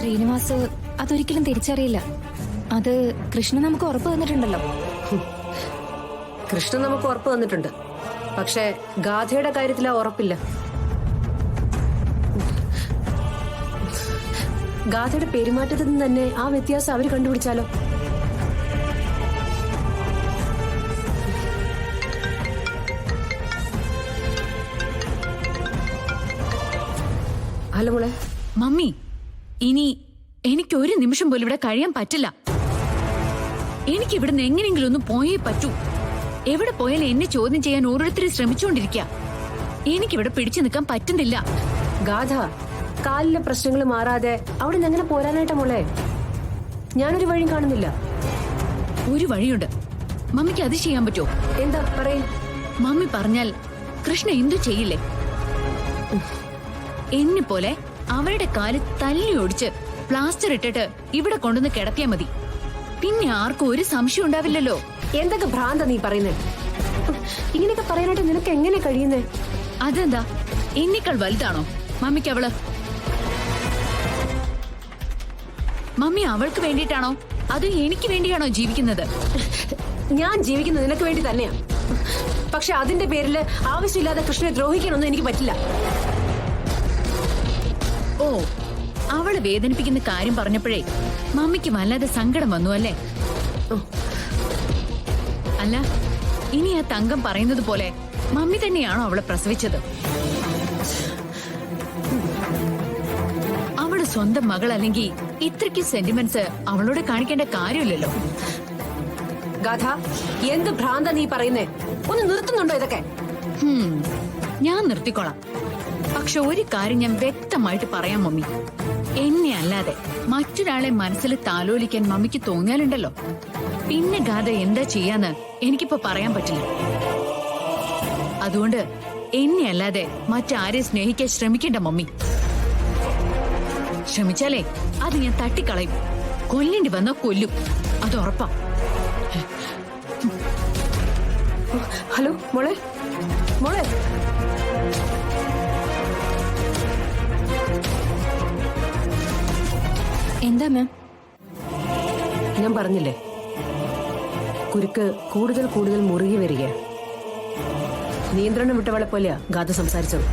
ശ്രീനിവാസ് അതൊരിക്കലും തിരിച്ചറിയില്ല. അത് കൃഷ്ണ നമുക്ക് ഉറപ്പ് തന്നിട്ടുണ്ടല്ലോ. കൃഷ്ണൻ നമുക്ക് ഉറപ്പ് തന്നിട്ടുണ്ട്. പക്ഷേ ഗാഥയുടെ കാര്യത്തിൽ ആ ഉറപ്പില്ല. ഗാഥയുടെ പെരുമാറ്റത്തിൽ നിന്ന് തന്നെ ആ വ്യത്യാസം അവര് കണ്ടുപിടിച്ചാലോ? ഹലോ മോളെ. മമ്മി, ഇനി എനിക്ക് ഒരു നിമിഷം പോലും ഇവിടെ കഴിയാൻ പറ്റില്ല. എനിക്ക് ഇവിടുന്ന് എങ്ങനെയെങ്കിലും ഒന്ന് പോയേ പറ്റൂ. എവിടെ പോയാലും എന്നെ ചോദ്യം ചെയ്യാൻ ഓരോരുത്തരും ശ്രമിച്ചുകൊണ്ടിരിക്കുക. എനിക്കിവിടെ പിടിച്ചു നിൽക്കാൻ പറ്റുന്നില്ല. ഗാഥ, കാലിലെ പ്രശ്നങ്ങൾ മാറാതെ അവിടെ നിന്ന് എങ്ങനെ പോരാനായിട്ടാ മോളെ? ഞാനൊരു വഴിയും കാണുന്നില്ല. ഒരു വഴിയുണ്ട്. മമ്മിക്ക് അത് ചെയ്യാൻ പറ്റുമോ? എന്താ പറയേ? മമ്മി പറഞ്ഞാൽ കൃഷ്ണ എന്തു ചെയ്യില്ലേ? എന്നെ പോലെ അവരുടെ കാല് തല്ലി ഓടിച്ച് പ്ലാസ്റ്റർ ഇട്ടിട്ട് ഇവിടെ കൊണ്ടുവന്ന് കിടത്തിയാ മതി. പിന്നെ ആർക്കും ഒരു സംശയം ഉണ്ടാവില്ലല്ലോ. എന്തൊക്കെ ഭ്രാന്ത നീ പറയുന്നേ? ഇങ്ങനെയൊക്കെ പറയാനായിട്ട് നിനക്ക് എങ്ങനെ കഴിയുന്നേ? അതെന്താ, എന്നേക്കാൾ വലുതാണോ മമ്മിക്ക് അവള്? മമ്മി അവൾക്ക് വേണ്ടിയിട്ടാണോ അതോ എനിക്ക് വേണ്ടിയാണോ ജീവിക്കുന്നത്? ഞാൻ ജീവിക്കുന്നത് നിനക്ക് വേണ്ടി തന്നെയാ. പക്ഷെ അതിന്റെ പേരിൽ ആവശ്യമില്ലാതെ കൃഷ്ണനെ ദ്രോഹിക്കാനൊന്നും എനിക്ക് പറ്റില്ല. ഓ, അവളെ വേദനിപ്പിക്കുന്ന കാര്യം പറഞ്ഞപ്പോഴേ മമ്മിക്ക് വല്ലാതെ സങ്കടം വന്നു അല്ലേ? അല്ല, ഇനി ആ തങ്കം പറയുന്നത് പോലെ മമ്മി തന്നെയാണോ അവളെ പ്രസവിച്ചത്? അവള് സ്വന്തം മകളല്ലെങ്കിൽ ഇത്രയ്ക്ക് സെന്റിമെന്റ്സ് അവളോട് കാണിക്കേണ്ട കാര്യമില്ലല്ലോ. ഗാഥ, എന്ത് ഭ്രാന്ത നീ പറയുന്നേ? ഒന്ന് നിർത്തുന്നുണ്ടോ ഇതൊക്കെ? ഞാൻ നിർത്തിക്കോളാം. പക്ഷെ ഒരു കാര്യം ഞാൻ വ്യക്തമായിട്ട് പറയാം മമ്മി. എന്നെ അല്ലാതെ മറ്റൊരാളെ മനസ്സിൽ താലോലിക്കാൻ മമ്മിക്ക് തോന്നിയാലുണ്ടല്ലോ, പിന്നെ ഗാഥ എന്താ ചെയ്യാന്ന് എനിക്കിപ്പോ പറയാൻ പറ്റില്ല. അതുകൊണ്ട് എന്നെ അല്ലാതെ മറ്റാരെ സ്നേഹിക്കാൻ ശ്രമിക്കണ്ട മമ്മി. ശ്രമിച്ചാലേ അത് ഞാൻ തട്ടിക്കളയും. കൊല്ലേണ്ടി വന്ന കൊല്ലും, അത് ഉറപ്പാ. ഹലോ മോളെ. മോളെ, എന്താ മാം? ഞാൻ പറഞ്ഞില്ലേ, കുരുക്ക് കൂടുതൽ കൂടുതൽ മുറുകി വരിക. നിയന്ത്രണം വിട്ടവളെ പോലെയാ ഗാഥ സംസാരിച്ചത്.